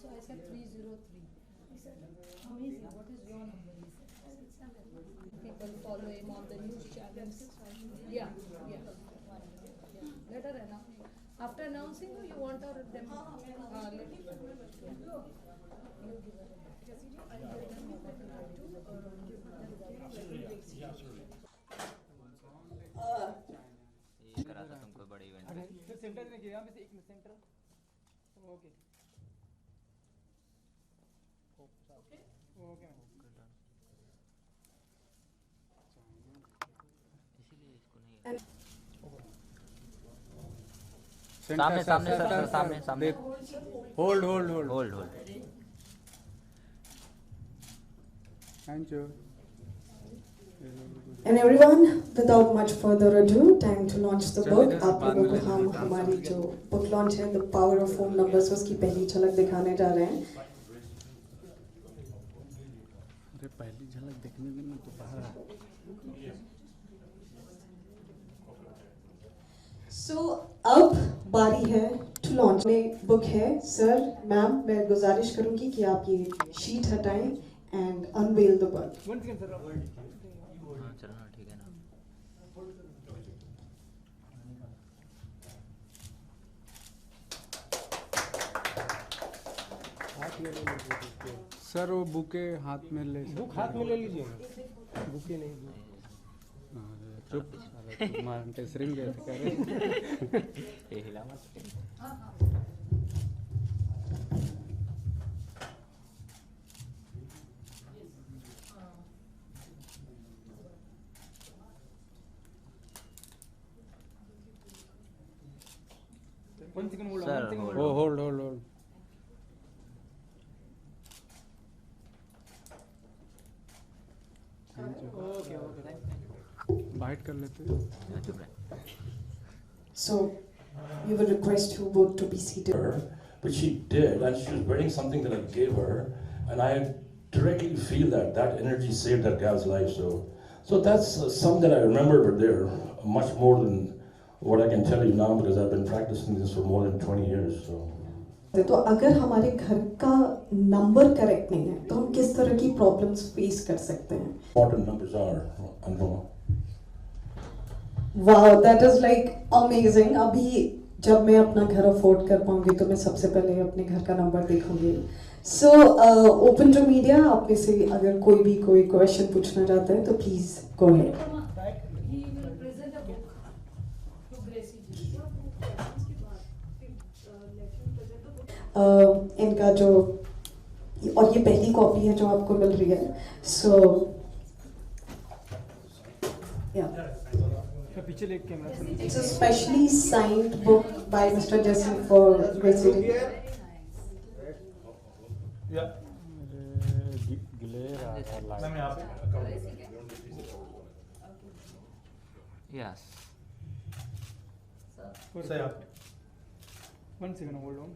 So I said 303. He said, amazing, what is your number? He said, I said 7. People follow him on the news channels. Yeah, yeah. Let her announce. After announcing, you want her them. Let you give her. ये करा था तुमको बड़े event में। तो centre में गया वैसे एक में सेंटर ओके ओके इसीलिए इसको नहीं सामने सामने सर सामने सामने hold hold hold hold hold thank you And everyone, without much further ado, time to launch the book. आप लोगों को हम हमारी जो book launch है, The Power of Phone Numbers, उसकी पहली झलक दिखाने जा रहे हैं. अरे पहली झलक देखने में तो बाहर So अब बारी है to launch. में book है, sir, मैम, मैं गुजारिश करूँगी कि आप ये sheet हटाएं and unveil the book. One second sir हाँ चलना ठीक है ना सर वो बुके हाथ में ले बुक हाथ में ले लीजिए बुके नहीं चुप तुम्हारे टेसरिंग गए थे कह रहे ये हिला मत one second hold sir, hold hold hold okay okay byte कर लेते हैं So we would request you both to be seated. But she did, and she was wearing something that I gave her, and I directly feel that energy saved that gal's life. So that's some that I remember were there, much more than what I can tell you now because I've been practicing this for more than 20 years. तो अगर हमारे घर का number correct नहीं है तो हम किस तरह की प्रॉब्लम्स फेस कर सकते हैं? Important numbers are, Anupama. Wow, that is like amazing. अभी जब मैं अपना घर अफोर्ड कर पाऊंगी तो मैं सबसे पहले अपने घर का नंबर देखूंगी. सो ओपन टू मीडिया, आप में से अगर कोई भी कोई क्वेश्चन पूछना चाहते हैं तो please go ahead. He will present a book to Gracy ji. इनका जो और ये पहली कॉपी है जो आपको मिल रही है. सो या पीछे लेके camera It's a specially signed book by Mr. Jesse for Gracy. या ग्लेयर आ रहा है. मैं आप यस सही आप one second hold on.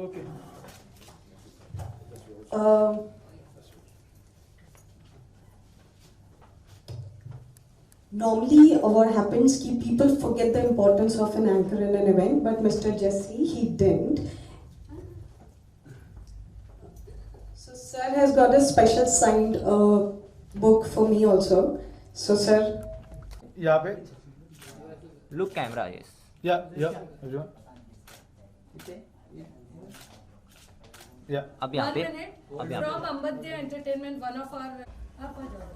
Okay Normally, what happens is people forget the importance of an anchor in an event, but Mr. Jesse, he didn't. So, sir has got a special signed book for me also. So, sir. यहाँ पे look camera yes या या अब यहाँ पे One minute. अब यहाँ From Ambadya Entertainment, one of our. आप आ जाओ.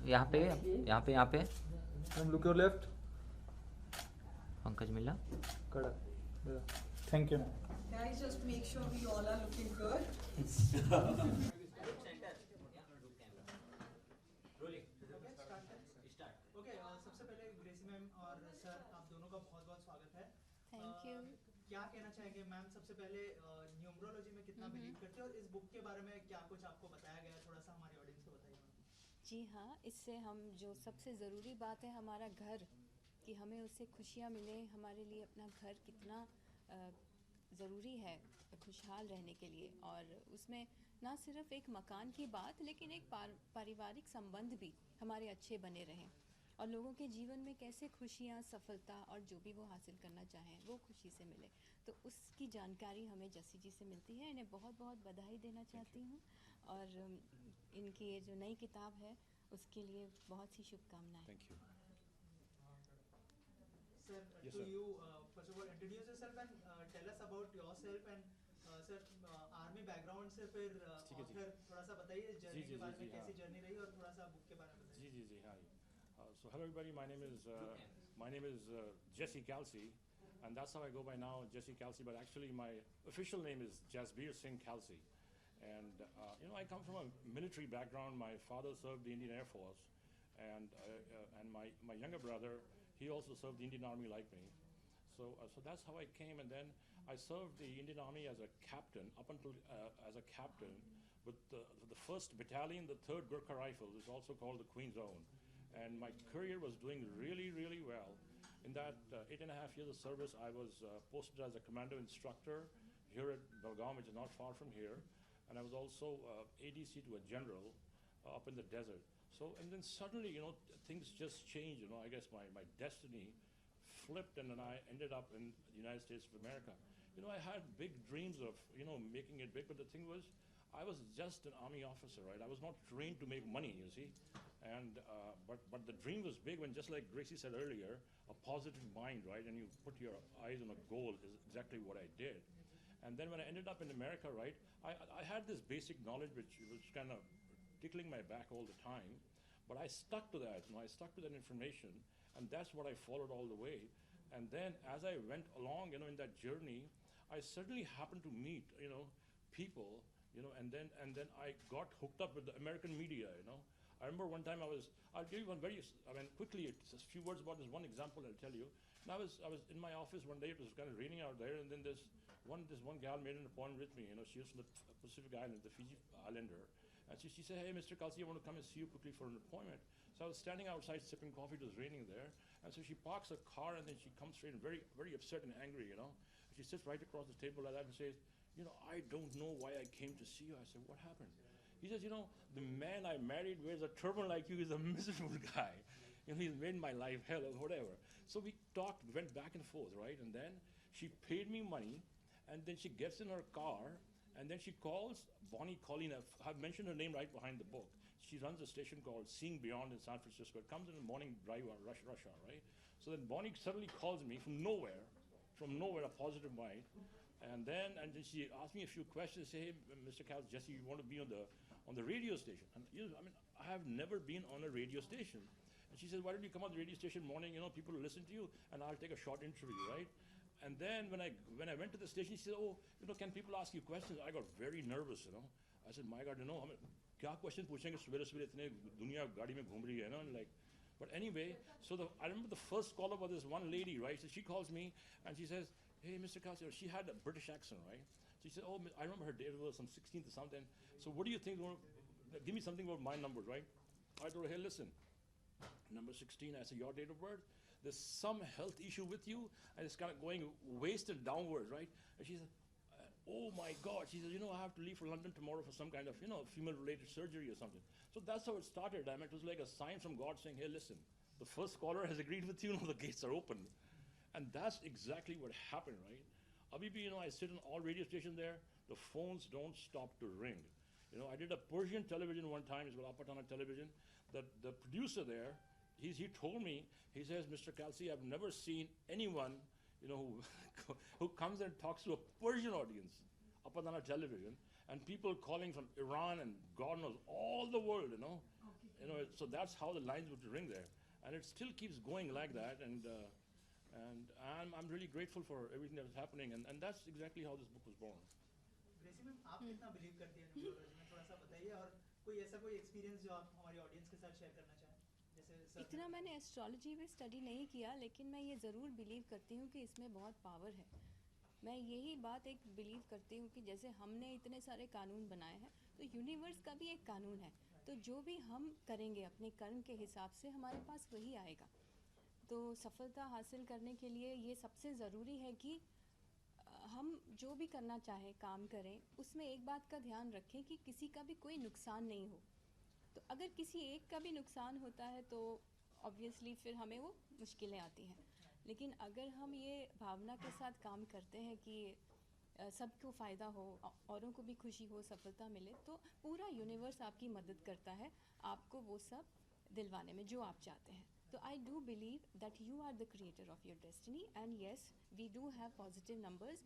यहाँ पे यहाँ पे यहाँ पे लुक योर लेफ्ट पंकज मिला कड़ा thank you. Guys, just make sure we all are looking good. Okay सबसे पहले ग्रेसी मैम और सर आप दोनों का बहुत बहुत स्वागत है. Thank you. क्या कहना चाहेंगे मैम? सबसे पहले न्यूमरोलॉजी में कितना बिलीव करते हो और इस बुक के बारे में क्या कुछ आपको बताया गया, थोड़ा सा हमारे ऑडियंस को बताइए मैम. जी हाँ, इससे हम जो सबसे ज़रूरी बात है हमारा घर, कि हमें उससे खुशियाँ मिले, हमारे लिए अपना घर कितना ज़रूरी है खुशहाल रहने के लिए, और उसमें ना सिर्फ एक मकान की बात, लेकिन एक पारिवारिक संबंध भी हमारे अच्छे बने रहें, और लोगों के जीवन में कैसे खुशियाँ, सफलता और जो भी वो हासिल करना चाहें वो खुशी से मिले। तो उसकी जानकारी हमें जसी जी से मिलती है। इन्हें बहुत बहुत बधाई देना चाहती हूँ, और इनकी ये जो नई किताब है उसके लिए बहुत सी शुभकामनाएं। Thank you. Sir, Yes, to sir. you, first of all, introduce yourself and tell us about yourself and sir, army background से फिर ठीक है जी। ऑथर थोड़ा सा बताइए जी, जर्नी जी, के बारे जी, में, कैसी हाँ। जर्नी रही और थोड़ा सा बुक के बारे में बताइए। जी, hi. So hello everybody, my name is Jesse Kalsi, and that's how I go by now, Jesse Kalsi, but actually my official name is Jasbir Singh Kalsi. And I come from a military background. My father served the Indian Air Force, and my younger brother, he also served the Indian Army like me. So that's how I came, and then I served the Indian Army as a captain, up until as a captain with the 1st Battalion, the 3rd Gurkha Rifles, it's also called the Queen Zone. And my career was doing really, really well. In that 8.5 years of service, I was posted as a commando instructor here at Belgaum, which is not far from here. And I was also ADC to a general up in the desert. So, and then suddenly, things just changed. I guess my destiny flipped, and then I ended up in the United States of America. I had big dreams of, making it big, but the thing was, I was just an army officer, right? I was not trained to make money, you see. And, but the dream was big when, just like Gracy said earlier, a positive mind, right? And you put your eyes on a goal is exactly what I did. And then when I ended up in America, right, I had this basic knowledge which was kind of tickling my back all the time, but I stuck to that, I stuck to that information, and that's what I followed all the way. And then as I went along, in that journey, I suddenly happened to meet, people, and then I got hooked up with the American media, I remember one time I'll give you one quickly, just a few words about this one example I'll tell you. And I was in my office one day, it was kind of raining out there, and then this one gal made an appointment with me, she was from the Pacific Islands, the Fiji Islander. And she said, hey, Mr. Kalsi, I want to come and see you quickly for an appointment. So I was standing outside sipping coffee, it was raining there. And so she parks her car, and then she comes straight and very, very upset and angry, She sits right across the table like that and says, I don't know why I came to see you. I said, what happened? He says, the man I married wears a turban like you. He's a miserable guy. He's made my life hell or whatever. So we talked, went back and forth, right? And then she paid me money, and then she gets in her car, and then she calls Bonnie Colleen. I've mentioned her name right behind the book. She runs a station called Singh Beyond in San Francisco. It comes in the morning drive on rush hour, right? So then Bonnie suddenly calls me from nowhere, a positive mind. And then she asked me a few questions. Say, hey, Mr. Kalsi, Jesse, you want to be on the radio station? And I have never been on a radio station. And she said, why don't you come on the radio station morning? People will listen to you, and I'll take a short interview, right? And then when I went to the station, she said, oh, can people ask you questions? I got very nervous, I said, my God, क्या question पूछेंगे सवेरे इतने दुनिया गाड़ी में घूम रही है, like. But anyway, so I remember the first caller was this one lady, right? So she calls me and she says, hey, Mr. Kalsi, she had a British accent, right? She said, oh, I remember her date was some 16th or something. So what do you think? Give me something about my numbers, right? I told her, hey, listen, number 16. I said, your date of birth? There's some health issue with you, and it's kind of going wasted downwards, right? And she said, oh my God. She said, I have to leave for London tomorrow for some kind of, female-related surgery or something. So that's how it started. It was like a sign from God saying, hey, listen, the first caller has agreed with you, the gates are open. And that's exactly what happened, right? Abhi bhi, I sit on all radio stations there, the phones don't stop to ring. I did a Persian television one time, it's called Apatana Television. The producer there, he told me, he says, Mr. Kalsi, I've never seen anyone, who comes and talks to a Persian audience, Apatana Television, and people calling from Iran and God knows, all the world, so that's how the lines would ring there. And it still keeps going like that, and I'm really grateful for everything that is happening, and that's exactly how this book was born. Gracy ma'am, आप कितना believe करती हैं numerology में, थोड़ा सा बताइए, और कोई एक्सपीरियंस जो आप हमारी ऑडियंस के साथ शेयर करना चाहें? जैसे इतना मैंने एस्ट्रोलॉजी में स्टडी नहीं किया, लेकिन मैं ये ज़रूर बिलीव करती हूँ कि इसमें बहुत पावर है। मैं यही बात एक बिलीव करती हूँ कि जैसे हमने इतने सारे कानून बनाए हैं, तो यूनिवर्स का भी एक कानून है, तो जो भी हम करेंगे अपने कर्म के हिसाब से हमारे पास वही आएगा। तो सफलता हासिल करने के लिए ये सबसे ज़रूरी है कि हम जो भी करना चाहें, काम करें, उसमें एक बात का ध्यान रखें कि किसी का भी कोई नुकसान नहीं हो। तो अगर किसी एक का भी नुकसान होता है तो ऑब्वियसली फिर हमें वो मुश्किलें आती हैं। लेकिन अगर हम ये भावना के साथ काम करते हैं कि सबको फ़ायदा हो, औरों को भी खुशी हो, सफलता मिले, तो पूरा यूनिवर्स आपकी मदद करता है आपको वो सब दिलवाने में जो आप चाहते हैं। तो I do believe that you are the creator of your destiny, and yes we do have positive numbers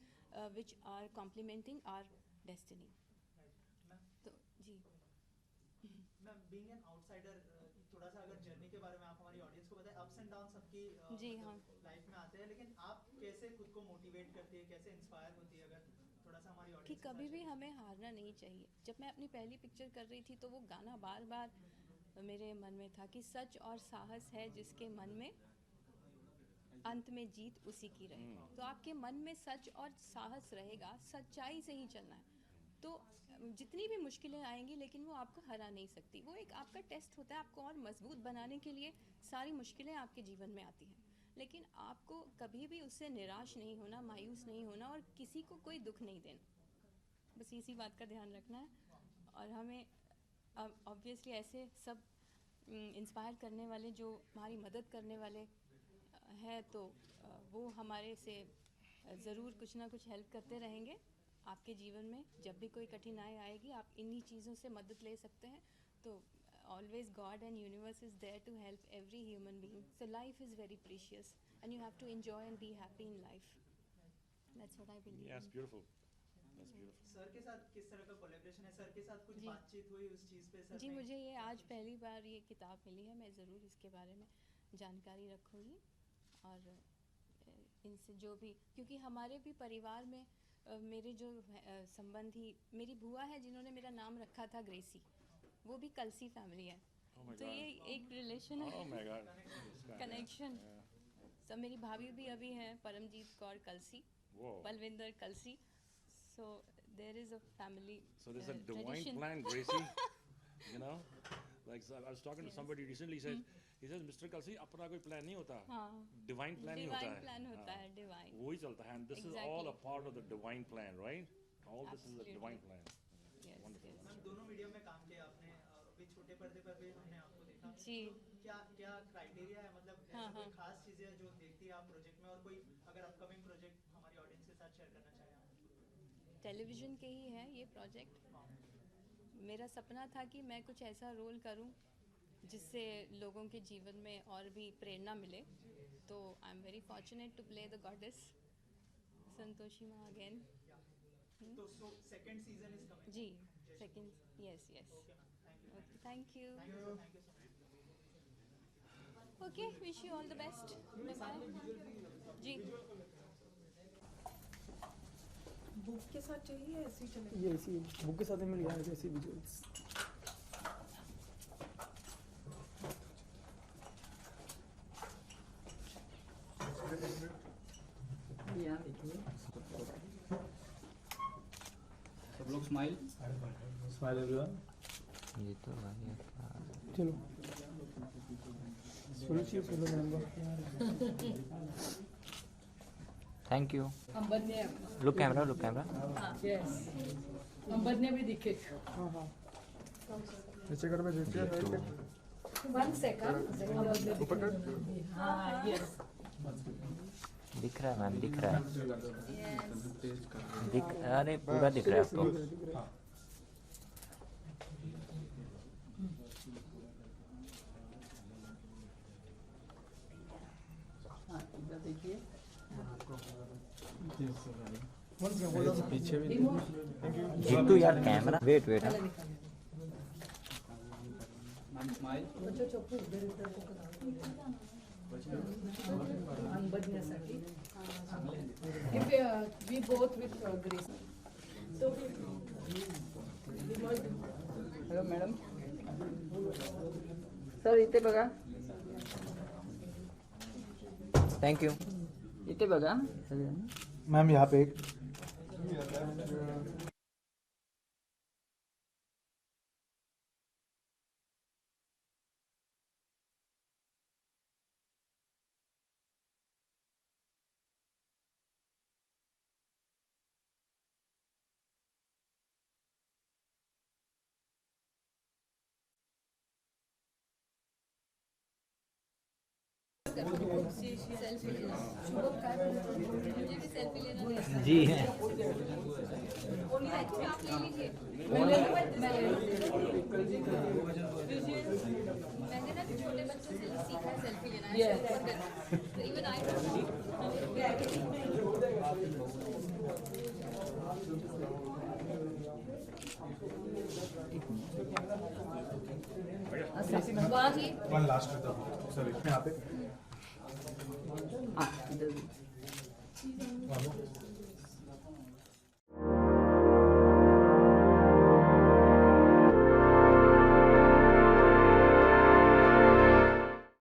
which are complementing our destiny. तो जी मैम, बीइंग एन आउटसाइडर, थोड़ा सा अगर जर्नी के बारे में आप हमारी ऑडियंस को बताएं। अप्स एंड डाउन सबकी जी हाँ। लाइफ में आते हैं, लेकिन आप कैसे खुद को मोटिवेट करती है, कैसे इंस्पायर होती है, अगर थोड़ा सा हमारी कि ऑडियंस कभी भी हमें हारना नहीं चाहिए। जब मैं अपनी पहली पिक्चर कर रही थी तो वो गाना बार बार मेरे मन में था कि सच और साहस है जिसके मन में, अंत में जीत उसी की रहे। तो आपके मन में सच और साहस रहेगा, सच्चाई से ही चलना है, तो जितनी भी मुश्किलें आएंगी लेकिन वो आपको हरा नहीं सकती। वो एक आपका टेस्ट होता है, आपको और मजबूत बनाने के लिए सारी मुश्किलें आपके जीवन में आती हैं। लेकिन आपको कभी भी उससे निराश नहीं होना, मायूस नहीं होना, और किसी को कोई दुख नहीं देना। बस इसी बात का ध्यान रखना है। और हमें ऑब्वियसली ऐसे सब इंस्पायर करने वाले, जो हमारी मदद करने वाले हैं, तो वो हमारे से ज़रूर कुछ ना कुछ हेल्प करते रहेंगे आपके जीवन में। जब भी कोई कठिनाई आएगी आप इन्हीं चीज़ों से मदद ले सकते हैं। तो always God and universe is there to help every human being. So life is very precious and you have to enjoy and be happy in life. That's what I believe. Yes, in. beautiful. That's beautiful. Sir के साथ किस तरह का collaboration है? Sir के साथ कुछ जी। बातचीत हुई उस चीज़ पे? सर जी, ने मुझे ये क्या आज कुछ- पहली बार ये किताब मिली है। मैं ज़रूर इसके बारे में जानकारी रखूँगी। और इनसे जो भी, क्योंकि हमारे भी परिवार में मेरे जो संबंधी, मेरी बुआ है जिन्होंने मेरा नाम रखा था ग्रेसी, वो भी कलसी फैमिली है। Oh my तो God. ये एक रिलेशन Oh है, my God. This guy. Connection. Yeah. सब मेरी भाभी भी अभी हैं, Paramjeet Kaur Kalsi, Whoa. Balwinder Kalsi. So there is a family So there's a divine tradition. plan, Gracie. You know, like so I was talking to Yes. somebody recently. He says, Mr. Kalsi, अपना कोई plan नहीं होता. हाँ, Divine plan ही होता divine है. Plan होता हाँ. है, डिवाइन। वही चलता है. And this is all a part of the divine plan, right? All this is a Absolutely. divine plan. Yes, Wonderful. yes. Ma'am, दोनों मीडियम में काम किया आपने, अभी छोटे पर्दे पर भी हमने आपको देखा। जी। तो क्या क्या क्राइटेरिया है, मतलब हाँ, ऐसी कोई हाँ। खास चीज़ें हैं जो देखती है आप प्रोजेक्ट में, और कोई अगर अपकमिंग प्रोजेक्ट हमारी ऑडियंस के साथ शेयर करना चाहें आप? टेलीविज़न के ही है ये प्रोजेक्ट। मेरा सपना था कि मैं कुछ ऐसा रोल करूं जिससे लोगों के जीवन में और भी प्रेरणा मिले। तो I am very fortunate to play the goddess Santoshi Maa again. तो सेकंड सीजन इज कमिंग। जी, second, yes yes. Okay ma'am, okay, thank you. Thank you so much. Okay, wish you all the best. Bye. जी, book के साथ चाहिए या ऐसे ही चलेगा? ये इसी बुक के साथ ही मिल जाएगा जैसे विजुअल्स। सब लोग स्माइल स्माइल एवरीवन। ये तो भाई चलो Suruchi follow number. Thank you. अंबरने look camera, look camera. Yes, अंबरने भी दिखे। हाँ हाँ नीचे कर में देखिए राइट पे। 1 सेकंड, अंबरने दिखे। हाँ, यस। दिख रहा है मैम, दिख रहा है। दिख, अरे पूरा दिख रहा है आपको। इधर देखिए पीछे भी जीतू यार camera, wait wait. Ma'am smile बच्चों चोपू इधर उधर को अंबरण्यासाठी we both with grace. Hello madam, sir इथे बघा, थैंक यू। इथे बघा सगळ्यांनी। मैम यहाँ पे एक सेल्फी लेना शुभम काय बोलतो मुझे भी सेल्फी लेना नहीं आता जी आप ले लीजिए मैंने मैंने ना छोटे बच्चों से सीखा है सेल्फी लेना Yeah. Even I don't know वहाँ ही One last with the sorry यहाँ पे हाँ इधर one more.